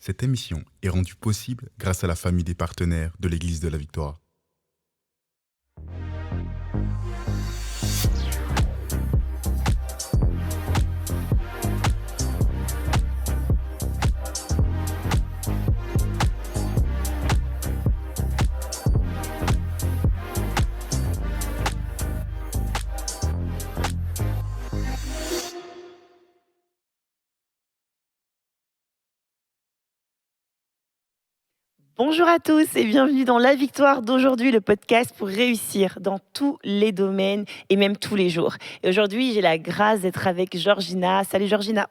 Cette émission est rendue possible grâce à la famille des partenaires de l'Église de la Victoire. Bonjour à tous et bienvenue dans La Victoire d'aujourd'hui, le podcast pour réussir dans tous les domaines et même tous les jours. Et aujourd'hui, j'ai la grâce d'être avec Georgina. Salut Georgina.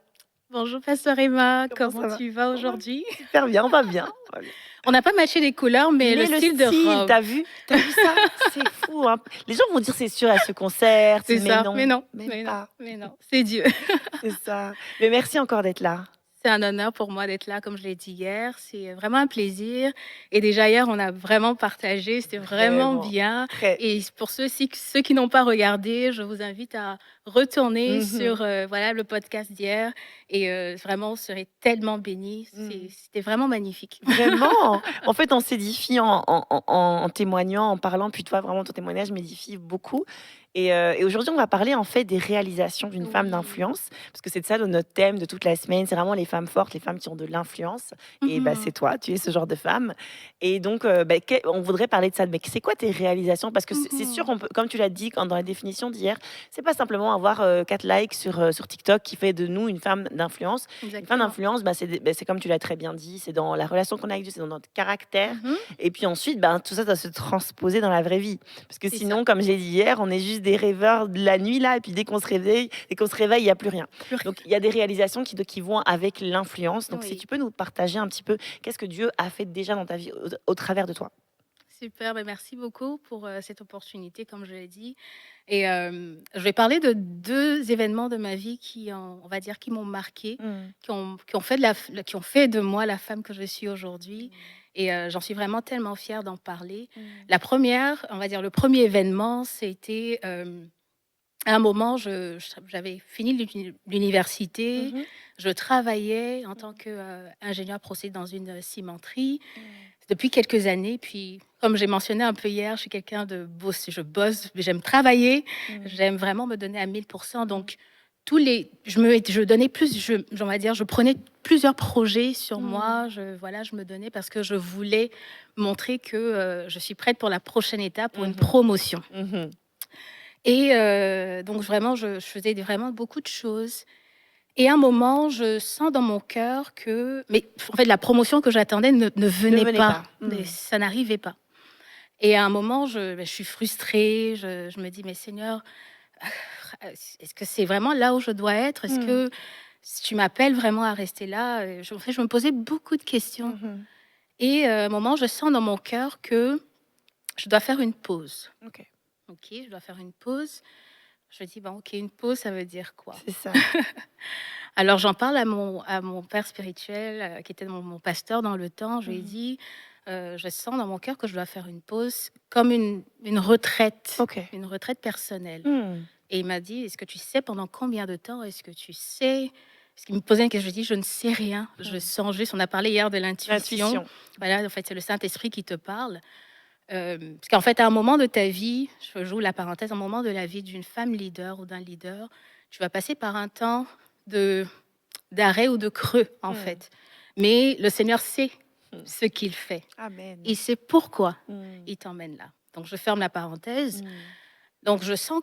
Bonjour Pasteur Emma, Comment ça comment va? tu vas aujourd'hui? Super bien, on va bien. On va bien. On n'a pas matché les couleurs, mais le style de robe. t'as vu ça? C'est fou, hein. Les gens vont dire c'est sûr, elle se concerte, C'est mais ça, non, mais non, même mais non, pas. mais non, c'est Dieu. C'est ça. Mais merci encore d'être là. C'est un honneur pour moi d'être là, comme je l'ai dit hier. C'est vraiment un plaisir. Et déjà hier, on a vraiment partagé. C'était vraiment Vraiment. bien. Très. Et pour ceux qui n'ont pas regardé, je vous invite à retourner Mhm. sur voilà, le podcast d'hier. Et vraiment, vous serez tellement bénis. C'était vraiment magnifique. Vraiment. En fait, on s'édifie en témoignant, en parlant. Puis toi, vraiment, ton témoignage m'édifie beaucoup. Et aujourd'hui, on va parler en fait des réalisations d'une femme Oui. d'influence, parce que c'est ça notre thème de toute la semaine. C'est vraiment les femmes fortes, les femmes qui ont de l'influence. Et bah, Mhm. c'est toi, tu es ce genre de femme. Et donc, on voudrait parler de ça. Mais c'est quoi tes réalisations? Parce que c'est sûr, Mhm. comme tu l'as dit dans la définition d'hier, c'est pas simplement avoir 4 likes sur TikTok qui fait de nous une femme d'influence. Une femme Exactement. d'influence, c'est comme tu l'as très bien dit, c'est dans la relation qu'on a avec Dieu, c'est dans notre caractère. Mhm. Et puis ensuite, tout ça doit se transposer dans la vraie vie. Parce que C'est sinon, ça. comme j'ai dit hier, on est juste des rêveurs de la nuit là, et puis dès qu'on se réveille, il n'y a plus rien. Plus rien. Donc il y a des réalisations qui vont avec l'influence. Donc si Oui. tu peux nous partager un petit peu, qu'est-ce que Dieu a fait déjà dans ta vie au travers de toi? Super, ben merci beaucoup pour cette opportunité, comme je l'ai dit. Et je vais parler de deux événements de ma vie on va dire, qui m'ont marqué, qui ont fait de moi la femme que je suis aujourd'hui. Et j'en suis vraiment tellement fière d'en parler. La première, on va dire, le premier événement, c'était à un moment, j'avais fini l'université, Mhm. je travaillais en tant qu'ingénieur procédé dans une cimenterie depuis quelques années. Puis, comme j'ai mentionné un peu hier, je suis quelqu'un de boss. Je bosse, j'aime travailler, j'aime vraiment me donner à 1000%. Donc, je donnais plus, on va dire, je prenais plusieurs projets sur moi. Je me donnais parce que je voulais montrer que je suis prête pour la prochaine étape, pour une promotion. Mhm. Et donc, vraiment, je faisais vraiment beaucoup de choses. Et à un moment, je sens dans mon cœur mais en fait, la promotion que j'attendais ne venait venait pas. pas. Mais ça n'arrivait pas. Et à un moment, je suis frustrée. Je me dis, mais Seigneur, est-ce que c'est vraiment là où je dois être? Est-ce que si tu m'appelles vraiment à rester là? En fait, je me posais beaucoup de questions. Mhm. Et à un moment, je sens dans mon cœur que je dois faire une pause. Ok, Ok, je dois faire une pause. Je dis, bon, ok, une pause, ça veut dire quoi? c'est ça. Alors j'en parle à mon père spirituel, qui était mon pasteur dans le temps. Je lui ai dit, je sens dans mon cœur que je dois faire une pause, comme une retraite, Ok. une retraite personnelle. Hmm. Et il m'a dit, est-ce que tu sais pendant combien de temps? Est-ce que tu sais? Parce qu'il me posait une question, je lui ai dit, je ne sais rien. Je sens juste, on a parlé hier de l'intuition. L'intuition. Voilà, en fait, c'est le Saint-Esprit qui te parle. Parce qu'en fait, à un moment de ta vie, je joue la parenthèse, à un moment de la vie d'une femme leader ou d'un leader, tu vas passer par un temps d'arrêt ou de creux, en fait. Mais le Seigneur sait ce qu'il fait. Amen. Il sait pourquoi il t'emmène là. Donc, je ferme la parenthèse. Donc, je sens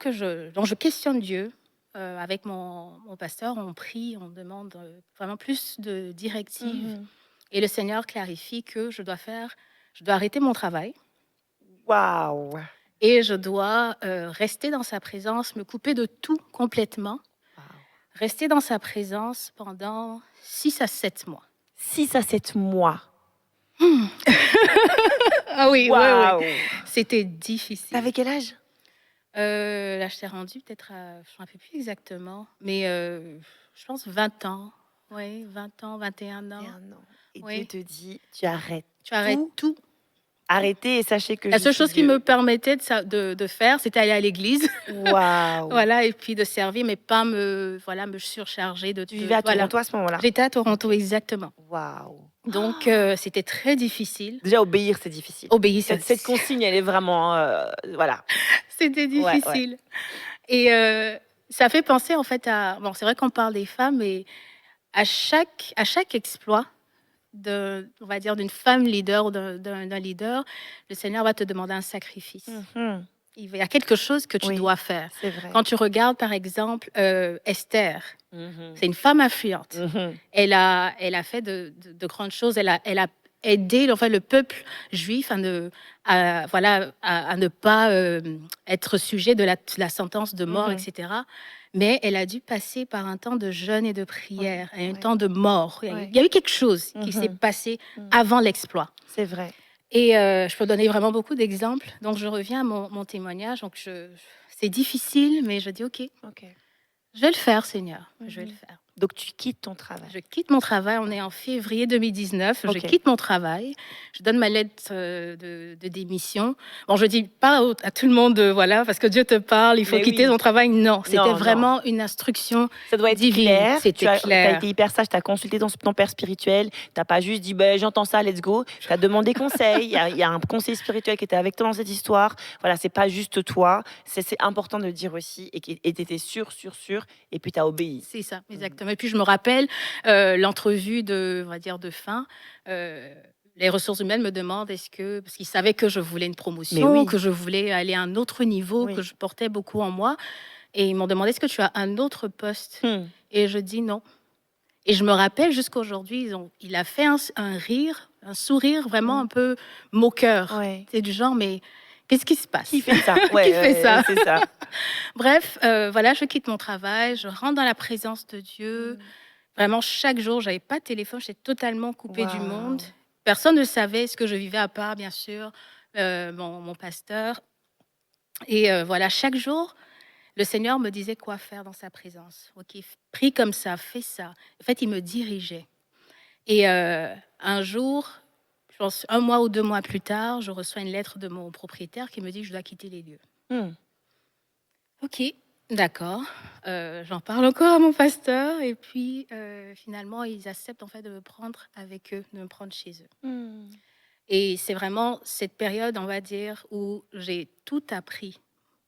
donc je questionne Dieu. Avec mon pasteur, on prie, on demande vraiment plus de directives. Et le Seigneur clarifie que je dois arrêter mon travail. Waouh. Et je dois rester dans sa présence, me couper de tout complètement, rester dans sa présence pendant 6 à 7 mois. 6 à 7 mois. Ah oui, Waouh. C'était difficile. T'avais quel âge? Là, je t'ai rendu peut-être je ne me rappelle plus exactement, mais je pense 20 ans. Oui, 20 ans, 21 ans. 21 ans. Et Oui. Dieu te dit, tu arrêtes. Tu arrêtes tout. Arrêtez et sachez que La je seule suis chose qui Dieu. me permettait de faire, c'était aller à l'église. Waouh. Voilà, et puis de servir, mais pas me surcharger de Tu vivais à Toronto à ce moment-là? J'étais à Toronto, exactement. Waouh. Donc, c'était très difficile. Déjà, obéir, c'est difficile. Obéir, Cette consigne, elle est vraiment... voilà. c'était Ouais, ouais. difficile. Et ça fait penser en fait à... Bon, c'est vrai qu'on parle des femmes, mais à chaque exploit, on va dire, d'une femme leader ou d'un leader, le Seigneur va te demander un sacrifice. Mhm. Il y a quelque chose que tu Oui, dois faire. c'est vrai. Quand tu regardes, par exemple, Esther, Mhm. c'est une femme influente. Mhm. Elle a fait de grandes choses. Elle a aidé en fait, le peuple juif voilà, à ne pas être sujet de la sentence de mort, Mhm. etc. Mais elle a dû passer par un temps de jeûne et de prière, Ouais, et un ouais. temps de mort. Ouais. Il y a eu quelque chose qui s'est Mhm. passé Mhm. avant l'exploit. C'est vrai. Et je peux donner vraiment beaucoup d'exemples. Donc, je reviens à mon témoignage. Donc, c'est difficile, mais je dis, OK, Ok. je vais le faire, Seigneur. Je vais le Mhm. faire. Donc, tu quittes ton travail. Je quitte mon travail. On est en février 2019. Je Ok. quitte mon travail. Je donne ma lettre de démission. Bon, je dis pas à tout le monde, voilà, parce que Dieu te parle, il faut Mais quitter oui. ton travail. Non, c'était Non, non. vraiment une instruction Ça doit être divine. clair. Tu C'était as clair. été hyper sage, tu as consulté ton père spirituel. Tu n'as pas juste dit ben, j'entends ça, let's go. Tu as demandé conseil. Il y a un conseiller spirituel qui était avec toi dans cette histoire. Voilà, c'est pas juste toi. C'est important de le dire aussi. Et tu étais sûr. Et puis tu as obéi. C'est ça, exactement. Et puis je me rappelle l'entrevue on va dire, de fin. Les ressources humaines me demandent parce qu'ils savaient que je voulais une Mais promotion, oui. que je voulais aller à un autre niveau, Oui. que je portais beaucoup en moi. Et ils m'ont demandé, est-ce que tu as un autre poste? Et je dis non. Et je me rappelle jusqu'à aujourd'hui, il a fait un rire, un sourire vraiment un peu moqueur. Ouais. C'est du genre, mais qu'est-ce qui se passe? Qui fait ça? Qui fait ça? C'est ça. Bref, voilà, je quitte mon travail, je rentre dans la présence de Dieu. Vraiment, chaque jour, j'avais pas de téléphone, j'étais totalement coupée du monde. Waouh. Personne ne savait ce que je vivais à part, bien sûr, mon pasteur. Et voilà, chaque jour, le Seigneur me disait quoi faire dans sa présence. Ok, prie comme ça, fais ça. En fait, il me dirigeait. Et un jour, je pense 1 mois ou 2 mois plus tard, je reçois une lettre de mon propriétaire qui me dit que je dois quitter les lieux. Ok, d'accord. J'en parle encore à mon pasteur et puis finalement, ils acceptent en fait de me prendre avec eux, de me prendre chez eux. Et c'est vraiment cette période, on va dire, où j'ai tout appris.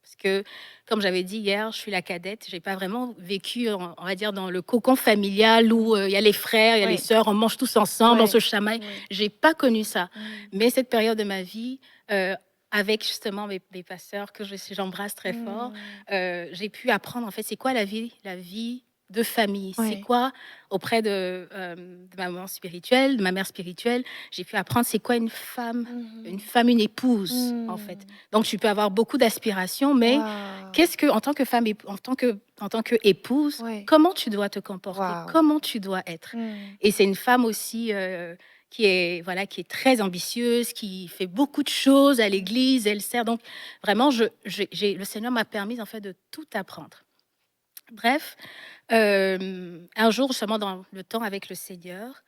Parce que, comme j'avais dit hier, je suis la cadette. J'ai pas vraiment vécu, on va dire, dans le cocon familial où il y a les frères, il y a les Oui. sœurs, on mange tous ensemble, on Ouais. se chamaille. Oui. J'ai pas connu ça. Mais cette période de ma vie, avec justement mes pasteurs que j'embrasse très fort, j'ai pu apprendre en fait c'est quoi la vie de famille, Ouais. c'est quoi auprès de ma maman spirituelle, de ma mère spirituelle, j'ai pu apprendre c'est quoi une femme, une épouse en fait. Donc tu peux avoir beaucoup d'aspirations, mais Waouh. qu'est-ce que en tant que femme, en tant que épouse, Ouais. comment tu dois te comporter, Waouh. comment tu dois être. Et c'est une femme aussi qui est très ambitieuse, qui fait beaucoup de choses à l'église, elle sert. Donc vraiment, le Seigneur m'a permis en fait de tout apprendre. Bref, un jour, justement dans le temps avec le Seigneur,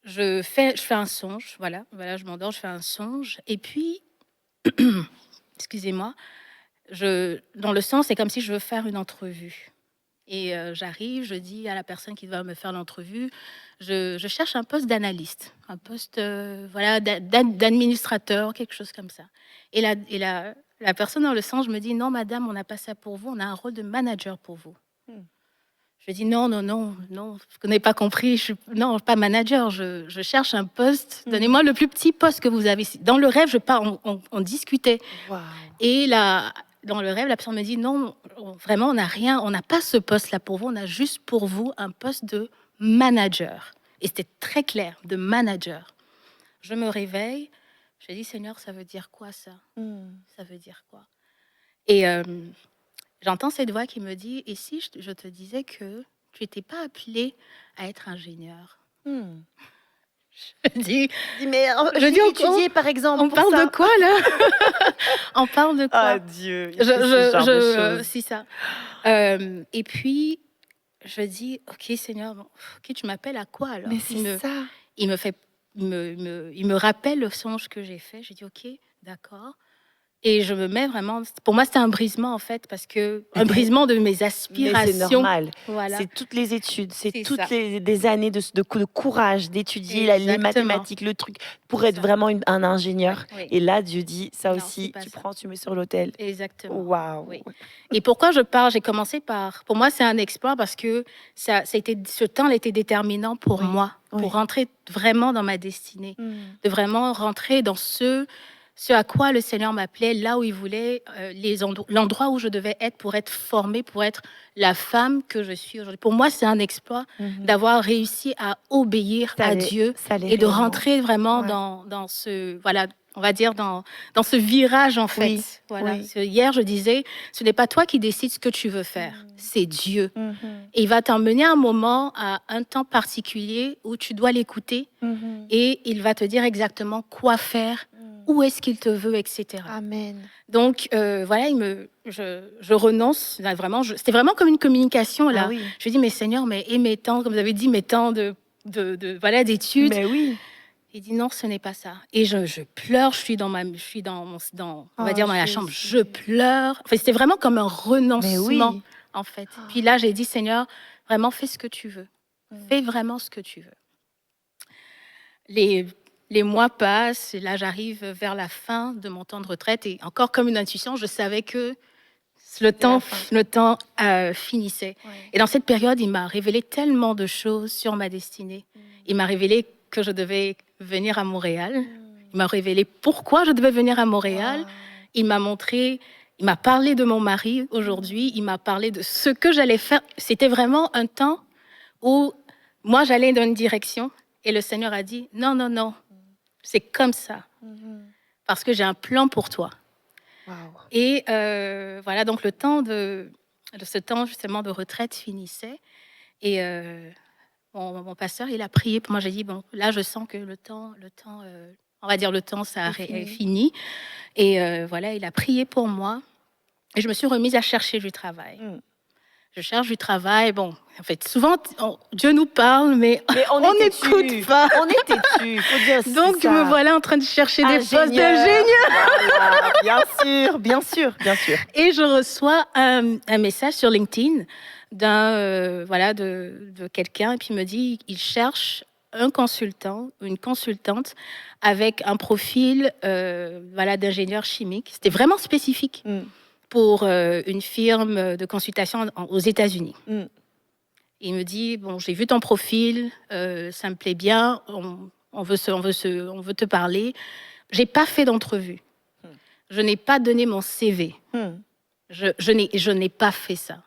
je fais un songe. Voilà, je m'endors, je fais un songe. Et puis, excusez-moi, dans le songe, c'est comme si je veux faire une entrevue. Et j'arrive, je dis à la personne qui va me faire l'entrevue, je cherche un poste d'analyste, un poste d'administrateur, quelque chose comme ça. Et la personne dans le songe me dit, non, madame, on n'a pas ça pour vous, on a un rôle de manager pour vous. Je dis, non, vous n'avez pas compris, non, pas manager, je cherche un poste, donnez-moi le plus petit poste que vous avez. Dans le rêve, on discutait. Wow. Et dans le rêve, la personne me dit non, vraiment, on n'a rien, on n'a pas ce poste-là pour vous, on a juste pour vous un poste de manager. Et c'était très clair, de manager. Je me réveille, je dis Seigneur, ça veut dire quoi ça? Ça veut dire quoi? Et j'entends cette voix qui me dit et si je te disais que tu n'étais pas appelé à être ingénieur? Je dis, mais je dis étudier par exemple. on parle de quoi là? On parle de quoi? Ah Dieu, c'est ça. Et puis je dis ok Seigneur, ok tu m'appelles à quoi alors? Mais c'est ça. Il me rappelle le songe que j'ai fait. Je dis ok, d'accord. Et je me mets vraiment... Pour moi, c'était un brisement, en fait, parce que... Un brisement de mes Mais c'est aspirations. normal. Voilà. C'est toutes les études, c'est C'est toutes ça. des années de courage d'étudier les Exactement. mathématiques, le truc, pour C'est être ça. vraiment un ingénieur. Oui. Et là, Dieu dit, ça Non, c'est aussi, pas tu ça. prends, tu mets sur l'autel. Exactement. Waouh. Oui. Et pourquoi je parle? J'ai commencé par... Pour moi, c'est un exploit parce que ce temps a été déterminant pour Oui. moi, Oui. pour rentrer vraiment dans ma destinée, Mm. de vraiment rentrer dans ce à quoi le Seigneur m'appelait, là où il voulait, l'endroit où je devais être pour être formée, pour être la femme que je suis aujourd'hui. Pour moi, c'est un exploit Mhm. d'avoir réussi à obéir Ça à l'est- Dieu ça l'est et de réellement. rentrer vraiment Ouais. dans ce, voilà, on va dire dans ce virage en fait. Oui, Voilà. oui. Hier, je disais, ce n'est pas toi qui décides ce que tu veux faire, c'est Dieu. Mhm. Et il va t'emmener à un moment, à un temps particulier où tu dois l'écouter Mhm. et il va te dire exactement quoi faire, où est-ce qu'il te veut, etc. Amen. Donc voilà, je renonce. Là, vraiment, c'était vraiment comme une communication là. Ah oui. Je dis mais Seigneur, et mes temps, comme vous avez dit, mes temps voilà d'études. Mais oui. Il dit non, ce n'est pas ça. Et je pleure. Je suis dans on va dire dans la chambre. Je pleure. Enfin, c'était vraiment comme un renoncement oui. en fait. Puis là, j'ai dit Seigneur, vraiment fais ce que tu veux. Fais vraiment ce que tu veux. Les mois passent et là, j'arrive vers la fin de mon temps de retraite et encore comme une intuition, je savais que le temps finissait. Ouais. Et dans cette période, il m'a révélé tellement de choses sur ma destinée. Il m'a révélé que je devais venir à Montréal. Il m'a révélé pourquoi je devais venir à Montréal. Wow. Il m'a parlé de mon mari aujourd'hui. Il m'a parlé de ce que j'allais faire. C'était vraiment un temps où moi, j'allais dans une direction et le Seigneur a dit non, non, non, c'est comme ça. Parce que j'ai un plan pour toi. Wow. Et voilà, donc le temps de ce temps justement de retraite finissait. Et mon pasteur, il a prié pour moi. J'ai dit, bon, là, je sens que le temps on va dire le temps, ça est fini. Et voilà, il a prié pour moi. Et je me suis remise à chercher du travail. Je cherche du travail. Bon, en fait, souvent, Dieu nous parle, mais on n'écoute pas. On est têtu, faut dire ça. Donc, me voilà en train de chercher des postes d'ingénieur. Voilà, bien sûr, bien sûr, bien sûr. Et je reçois un message sur LinkedIn de quelqu'un, et puis il me dit, il cherche un consultant ou une consultante avec un profil d'ingénieur chimique. C'était vraiment spécifique. Pour une firme de consultation aux États-Unis. Il me dit, bon, j'ai vu ton profil, ça me plaît bien, on veut te parler. J'ai pas fait d'entrevue. Je n'ai pas donné mon CV. Je n'ai pas fait ça.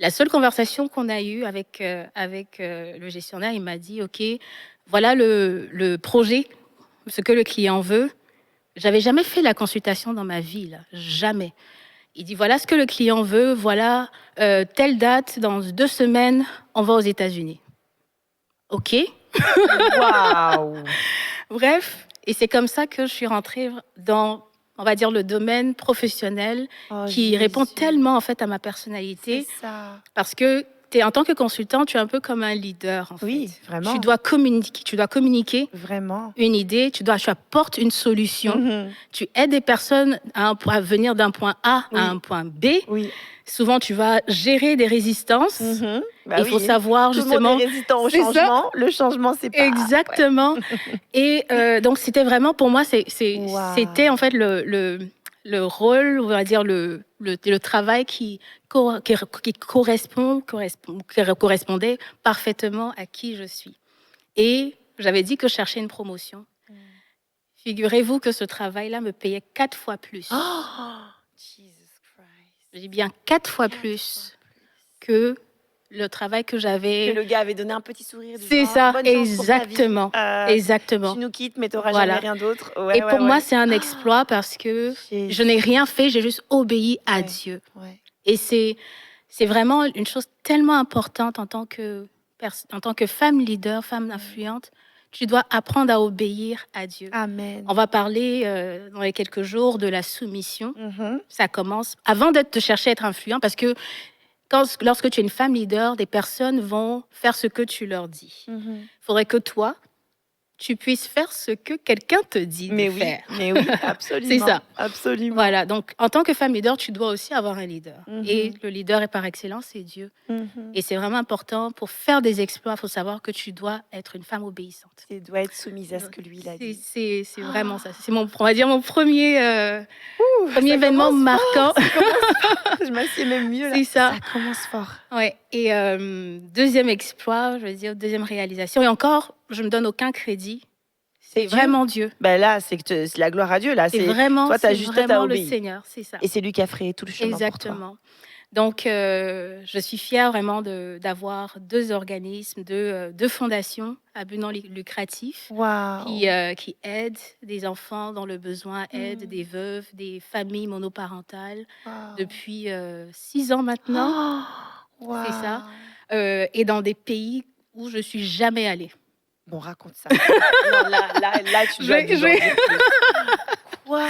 La seule conversation qu'on a eue avec le gestionnaire, il m'a dit, OK, voilà le projet, ce que le client veut. J'avais jamais fait la consultation dans ma vie, là, jamais. Il dit, voilà ce que le client veut, voilà telle date, dans 2 semaines, on va aux États-Unis. OK. Waouh. Bref, et c'est comme ça que je suis rentrée dans, on va dire, le domaine professionnel qui répond tellement en fait à ma personnalité. C'est ça. Parce que en tant que consultant, tu es un peu comme un leader. En oui, fait. Vraiment. Tu dois communiquer vraiment. Une idée, tu apportes une solution. Tu aides des personnes à venir d'un point A à un point B. Oui. Souvent, tu vas gérer des résistances. Il faut savoir justement... Tout le monde est résistant au changement. Le changement, c'est pas... Exactement. Ouais. Et donc, c'était vraiment, pour moi, c'était en fait le rôle, on va dire le travail qui correspondait parfaitement à qui je suis. Et j'avais dit que je cherchais une promotion. Figurez-vous que ce travail-là me payait 4 fois plus. Oh, Jesus Christ. Je dis bien 4 fois plus que le travail que j'avais. Que le gars avait donné un petit sourire. C'est ça, exactement. Exactement. Tu nous quittes, mais tu n'auras jamais rien d'autre. Ouais, et pour moi, c'est un exploit parce que je n'ai rien fait, j'ai juste obéi à Dieu. Ouais. Et c'est vraiment une chose tellement importante en tant que femme leader, femme influente. Tu dois apprendre à obéir à Dieu. Amen. On va parler dans les quelques jours de la soumission. Ça commence avant de chercher à être influent parce que lorsque tu es une femme leader, des personnes vont faire ce que tu leur dis. Il faudrait que toi, tu puisses faire ce que quelqu'un te dit de faire. Mais oui, absolument. C'est ça. Absolument. Voilà, donc en tant que femme leader, tu dois aussi avoir un leader. Mhm. Et le leader est par excellence, c'est Dieu. Mhm. Et c'est vraiment important, pour faire des exploits, il faut savoir que tu dois être une femme obéissante. Tu dois être soumise à ce que lui il a dit. C'est vraiment ça. C'est on va dire mon premier Ça événement commence marquant. Je m'assieds même mieux là. C'est ça. Ça commence fort. Ouais. Et deuxième exploit, je veux dire, deuxième réalisation. Et encore, je ne me donne aucun crédit. C'est Dieu. vraiment Dieu. Ben là, c'est la gloire à Dieu. Là, C'est vraiment, toi, t'as c'est juste vraiment le obéi. Seigneur, c'est ça. Et c'est lui qui a frayé tout le chemin pour toi. Exactement. Donc, je suis fière vraiment d'avoir deux organismes, deux fondations à but non lucratif Waouh. qui aident des enfants dans le besoin, aident des veuves, des familles monoparentales Waouh. depuis 6 ans maintenant. Oh, waouh. C'est ça. Et dans des pays où je suis jamais allée. Bon, raconte ça. Non, là, tu dois dire plus. Quoi?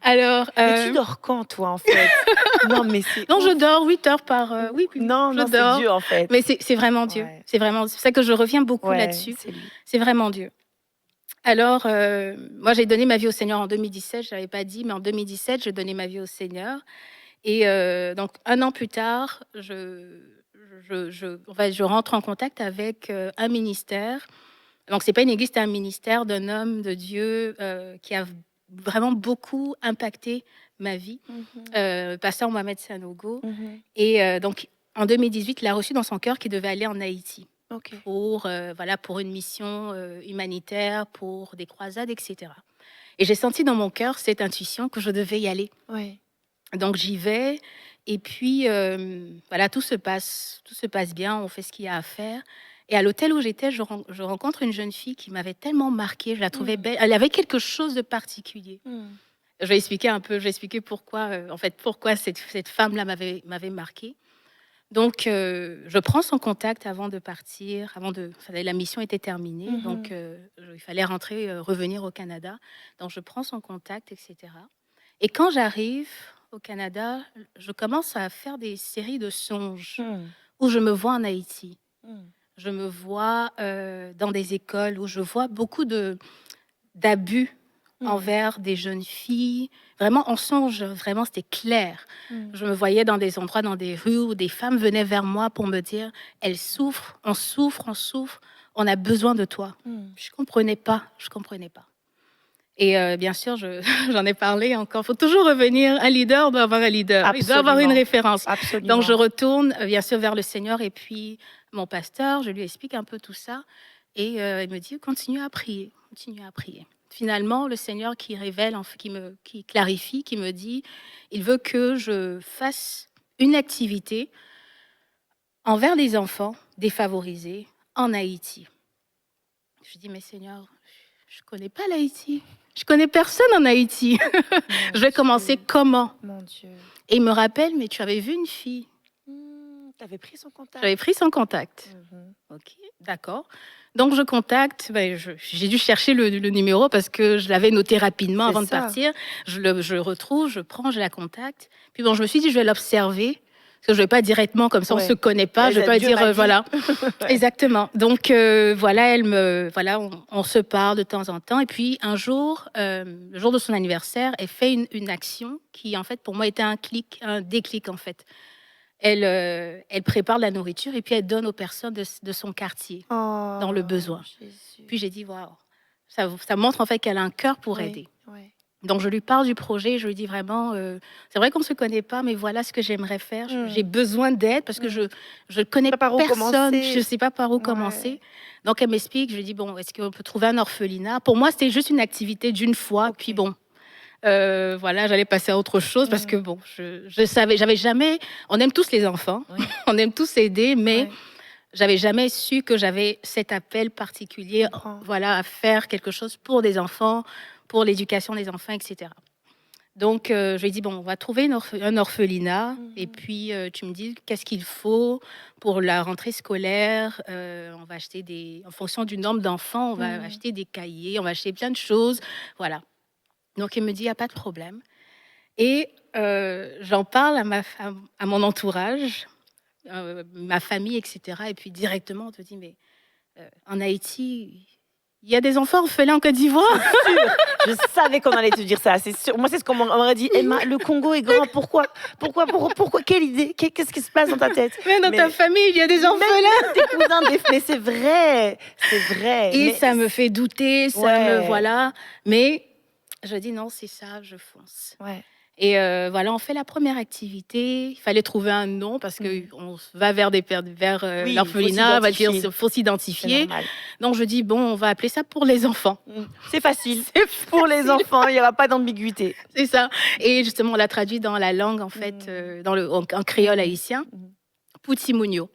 Alors, Mais tu dors quand, toi, en fait? Non, mais c'est. non, je dors 8 heures par. Oui, Non, je non, dors. c'est Dieu, en fait. Mais c'est vraiment Dieu. Ouais. C'est pour ça que je reviens beaucoup Ouais, là-dessus. c'est lui. C'est vraiment Dieu. Alors, moi, j'ai donné ma vie au Seigneur en 2017. Je l'avais pas dit, mais en 2017, j'ai donné ma vie au Seigneur. Et donc, 1 an plus tard, je rentre en contact avec un ministère. Donc, c'est pas une église, c'est un ministère d'un homme de Dieu qui a vraiment beaucoup impacté ma vie, pasteur Mohamed Sanogo. Et donc, en 2018, il a reçu dans son cœur qu'il devait aller en Haïti Ok. pour une mission humanitaire, pour des croisades, etc. Et j'ai senti dans mon cœur cette intuition que je devais y aller. Ouais. Donc, j'y vais. Et puis, voilà, tout se passe bien. On fait ce qu'il y a à faire. Et à l'hôtel où j'étais, je rencontre une jeune fille qui m'avait tellement marquée. Je la trouvais belle. Elle avait quelque chose de particulier. Je vais expliquer pourquoi, pourquoi cette femme-là m'avait marquée. Donc, je prends son contact avant de partir. La mission était terminée. Donc, il fallait revenir au Canada. Donc, je prends son contact, etc. Et quand j'arrive au Canada, je commence à faire des séries de songes où je me vois en Haïti. Je me vois dans des écoles où je vois beaucoup d'abus envers des jeunes filles. Vraiment, en songe, vraiment, c'était clair. Je me voyais dans des endroits, dans des rues où des femmes venaient vers moi pour me dire « Elles souffrent, on souffre, on a besoin de toi. » Je comprenais pas. Et bien sûr, j'en ai parlé encore. Il faut toujours revenir. Un leader doit avoir un leader. Absolument. Il doit avoir une référence. Absolument. Donc, je retourne, bien sûr, vers le Seigneur et puis mon pasteur. Je lui explique un peu tout ça. Et il me dit, continue à prier. Finalement, le Seigneur qui révèle, qui clarifie, qui me dit, il veut que je fasse une activité envers les enfants défavorisés en Haïti. Je dis, mais Seigneur, je ne connais pas l'Haïti. Je connais personne en Haïti. Je vais commencer comment? Mon Dieu. Et il me rappelle, mais tu avais vu une fille. Tu avais pris son contact. J'avais pris son contact. Ok, d'accord. Donc je contacte. J'ai dû chercher le numéro parce que je l'avais noté rapidement avant de partir. Je le retrouve, je la contacte. Puis bon, je me suis dit, je vais l'observer. Parce que je ne vais pas directement comme ça, on ne se connaît pas. Je ne vais pas dire, voilà. Exactement. Donc, voilà, on se parle de temps en temps. Et puis, un jour, le jour de son anniversaire, elle fait une action qui, en fait, pour moi, était un déclic, en fait. Elle prépare la nourriture et puis elle donne aux personnes de son quartier dans le besoin. Jésus. Puis, j'ai dit, waouh, ça montre, en fait, qu'elle a un cœur pour aider. Ouais. Donc, je lui parle du projet, je lui dis vraiment, c'est vrai qu'on ne se connaît pas, mais voilà ce que j'aimerais faire. J'ai besoin d'aide parce que je ne connais personne, je ne sais pas par où commencer. Donc, elle m'explique, je lui dis, bon, est-ce qu'on peut trouver un orphelinat? Pour moi, c'était juste une activité d'une fois, puis bon, j'allais passer à autre chose parce que bon, je savais, j'avais jamais, on aime tous les enfants, on aime tous aider, mais j'avais jamais su que j'avais cet appel particulier, à faire quelque chose pour des enfants, pour l'éducation des enfants, etc. Donc, je lui ai dit, bon, on va trouver un orphelinat. Et puis, tu me dis, qu'est-ce qu'il faut pour la rentrée scolaire? On va acheter en fonction du nombre d'enfants, on va acheter des cahiers, on va acheter plein de choses. Voilà. Donc, il me dit, il n'y a pas de problème. Et j'en parle à mon entourage, ma famille, etc. Et puis, directement, on te dit, mais en Haïti, il y a des enfants orphelins en Côte d'Ivoire. Je savais qu'on allait te dire ça, c'est sûr. Moi, c'est ce qu'on m'aurait dit. Emma, le Congo est grand, pourquoi quelle idée? Qu'est-ce qui se passe dans ta tête? Mais dans ta famille, il y a des orphelins. Même tes cousins, mais c'est vrai, Et mais ça me fait douter, voilà. Mais je dis non, c'est ça, je fonce. ouais. Et voilà, on fait la première activité. Il fallait trouver un nom parce qu'on va vers Oui, l'orphelinat, faut faut C'est s'identifier. normal. Donc je dis, bon, on va appeler ça pour les enfants. C'est facile. Pour les enfants, il n'y aura pas d'ambiguïté. C'est ça. Et justement, on l'a traduit dans la langue, en fait, en créole haïtien, Poutimunyo.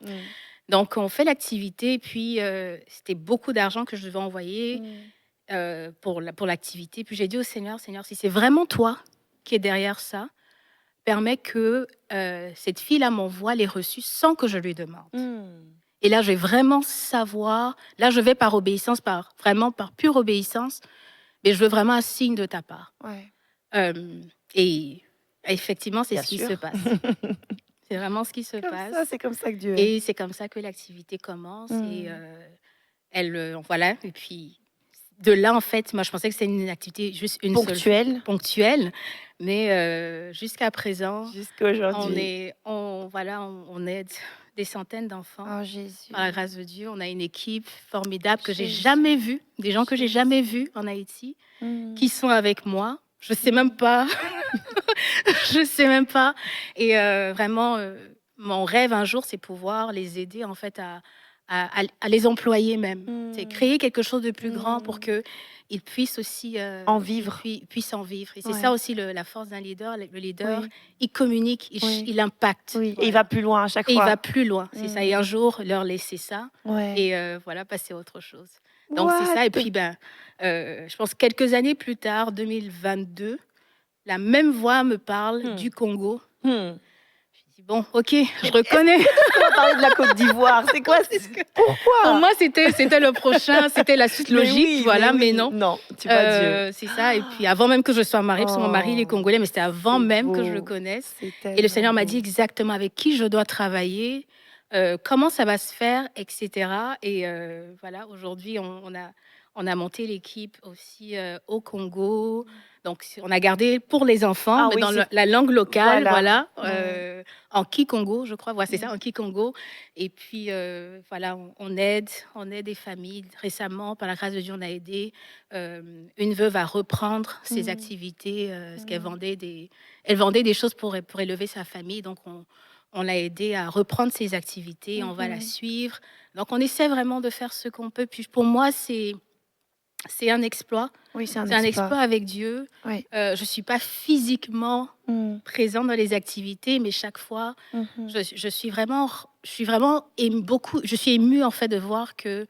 Donc, on fait l'activité, puis c'était beaucoup d'argent que je devais envoyer pour l'activité. Puis j'ai dit au Seigneur, si c'est vraiment toi qui est derrière ça, permet que cette fille-là m'envoie les reçus sans que je lui demande. Et là, je vais vraiment savoir, là, je vais par obéissance, vraiment par pure obéissance, mais je veux vraiment un signe de ta part. Ouais. Et effectivement, c'est Bien ce qui sûr. se passe. C'est vraiment ce qui se passe. C'est comme ça que Dieu est. Et c'est comme ça que l'activité commence. Et voilà. Et puis, de là, en fait, moi, je pensais que c'était une activité juste une seule, ponctuelle. Mais jusqu'à présent, Jusqu'à aujourd'hui. on aide des centaines d'enfants. Oh Jésus. Par la grâce de Dieu, on a une équipe formidable que j'ai Jésus. jamais vue, des gens que j'ai jamais vus en Haïti, qui sont avec moi. Je sais même pas. Je sais même pas. Et vraiment, mon rêve un jour, c'est pouvoir les aider en fait à les employer même. C'est créer quelque chose de plus grand pour que ils puissent aussi en vivre. Puissent en vivre. Et c'est Ouais. ça aussi la force d'un leader. Le leader, Oui. il communique, il impacte. Oui. Voilà. Et il va plus loin à chaque Et fois. il va plus loin, c'est ça. Et un jour, leur laisser ça Ouais. et voilà, passer à autre chose. Donc c'est ça. Et puis, je pense quelques années plus tard, 2022, la même voix me parle du Congo. Je dis, bon, ok, je reconnais. On va parler de la Côte d'Ivoire. C'est quoi? Pourquoi? Pour moi, c'était le prochain, c'était la suite logique, mais non. Non, tu es pas Dieu. C'est ça. Et puis avant même que je sois mariée, parce que mon mari, il est congolais, mais c'était avant même que je le connaisse. Et le Seigneur m'a dit exactement avec qui je dois travailler, comment ça va se faire, etc. Et voilà, aujourd'hui, on a monté l'équipe aussi au Congo. Donc, on a gardé pour les enfants, mais dans la langue locale, voilà. En Kikongo, je crois. Voilà, c'est ça, en Kikongo. Et puis, voilà, on aide des familles. Récemment, par la grâce de Dieu, on a aidé une veuve à reprendre ses activités, parce qu'elle vendait des choses pour élever sa famille. Donc, on l'a aidé à reprendre ses activités. On va la suivre. Donc, on essaie vraiment de faire ce qu'on peut. Puis, pour moi, c'est un exploit. Oui, c'est un exploit avec Dieu. Oui. Je suis pas physiquement présente dans les activités, mais chaque fois, je suis vraiment je suis émue en fait de voir que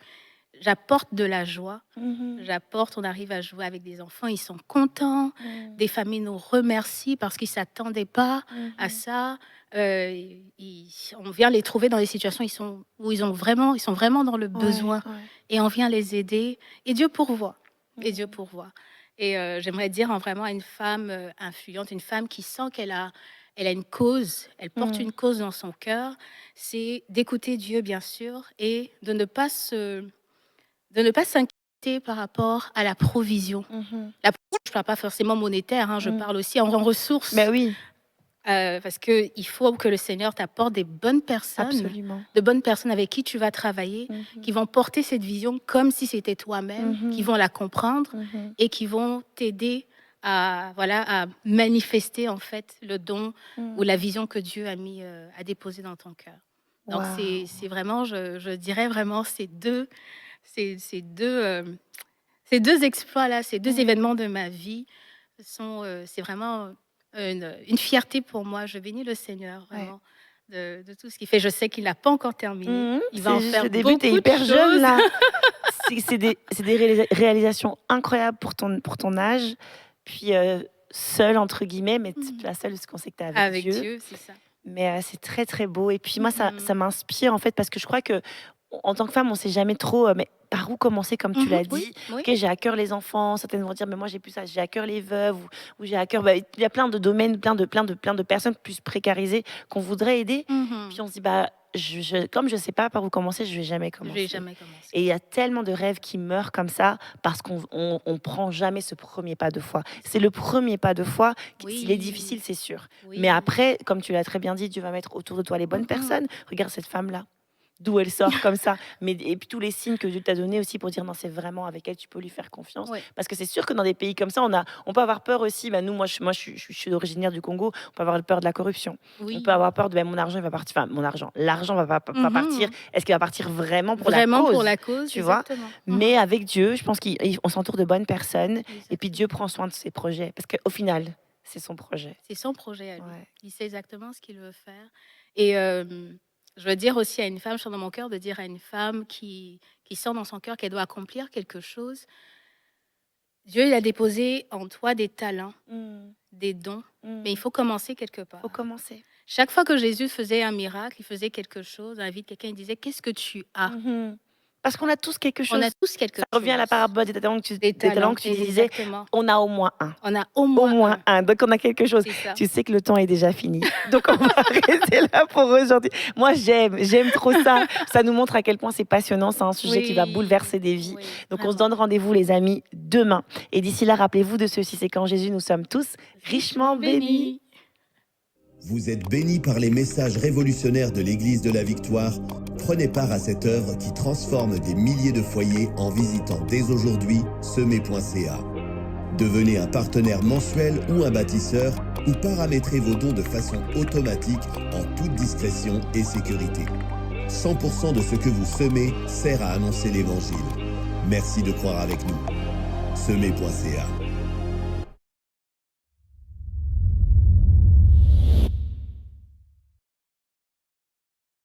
j'apporte de la joie. On arrive à jouer avec des enfants, ils sont contents. Des familles nous remercient parce qu'ils s'attendaient pas à ça. On vient les trouver dans des situations où ils sont vraiment dans le besoin et on vient les aider et Dieu pourvoit. Et j'aimerais dire vraiment à une femme influente, une femme qui sent qu'elle a une cause, elle porte une cause dans son cœur, c'est d'écouter Dieu bien sûr et de ne pas s'inquiéter par rapport à la provision. La provision, je ne parle pas forcément monétaire, je parle aussi en ressources. Mais oui. Parce qu'il faut que le Seigneur t'apporte des bonnes personnes, Absolument. de bonnes personnes avec qui tu vas travailler, qui vont porter cette vision comme si c'était toi-même, qui vont la comprendre et qui vont t'aider à manifester en fait le don ou la vision que Dieu a déposé dans ton cœur. Donc c'est vraiment, je dirais vraiment ces deux exploits là, ces deux événements de ma vie c'est vraiment une fierté pour moi. Je bénis le Seigneur vraiment de tout ce qu'il fait. Je sais qu'il n'a pas encore terminé. Il va en faire beaucoup de hyper choses. jeune là. c'est des réalisations incroyables pour ton âge. Puis seule entre guillemets, mais la seule parce qu'on sait que tu es avec Dieu, c'est ça. Mais c'est très très beau. Et puis moi ça m'inspire en fait parce que je crois que en tant que femme, on sait jamais trop mais par où commencer, comme tu l'as dit. Oui. Ok, j'ai à cœur les enfants, certaines vont dire, mais moi j'ai plus ça, j'ai à cœur les veuves, ou j'ai à cœur. Il y a plein de domaines, plein de personnes plus précarisées qu'on voudrait aider. Puis on se dit, comme je sais pas par où commencer, je vais jamais Je vais commencer. jamais commencer. Et il y a tellement de rêves qui meurent comme ça parce qu'on prend jamais ce premier pas de foi. C'est le premier pas de foi, s'il est difficile, c'est sûr. Mais après, comme tu l'as très bien dit, Dieu va mettre autour de toi les bonnes personnes. Regarde cette femme-là, d'où elle sort comme ça. Et puis tous les signes que Dieu t'a donnés aussi pour dire non, c'est vraiment avec elle, tu peux lui faire confiance. Ouais. Parce que c'est sûr que dans des pays comme ça, on peut avoir peur aussi. Bah, nous, je suis originaire du Congo, on peut avoir peur de la corruption. Oui. On peut avoir peur de mon argent, il va partir. Enfin, l'argent va pas partir. Est-ce qu'il va partir vraiment pour Vraiment la cause pour la cause, tu vois. exactement. Mais avec Dieu, je pense qu'on s'entoure de bonnes personnes. Et puis Dieu prend soin de ses projets. Parce qu'au final, c'est son projet. C'est son projet à lui. Ouais. Il sait exactement ce qu'il veut faire. Et je veux dire aussi à une femme, je sens dans mon cœur de dire à une femme qui sent dans son cœur qu'elle doit accomplir quelque chose, Dieu il a déposé en toi des talents, des dons, mais il faut commencer quelque part. Il faut commencer. Chaque fois que Jésus faisait un miracle, il faisait quelque chose, invite quelqu'un, il disait, qu'est-ce que tu as? Parce qu'on a tous quelque chose. On a tous quelque chose. Ça revient à la parabole des talents que tu disais. Exactement. On a au moins un. On a au moins un. Donc on a quelque chose. C'est ça. Tu sais que le temps est déjà fini. Donc on va arrêter là pour aujourd'hui. Moi j'aime trop ça. Ça nous montre à quel point c'est passionnant. C'est un sujet qui va bouleverser des vies. Oui, Donc vraiment. on se donne rendez-vous les amis demain. Et d'ici là, rappelez-vous de ceci, c'est qu'en Jésus nous sommes tous richement bénis. Vous êtes bénis par les messages révolutionnaires de l'Église de la Victoire. Prenez part à cette œuvre qui transforme des milliers de foyers en visitant dès aujourd'hui semer.ca. Devenez un partenaire mensuel ou un bâtisseur ou paramétrez vos dons de façon automatique en toute discrétion et sécurité. 100% de ce que vous semez sert à annoncer l'Évangile. Merci de croire avec nous. Semer.ca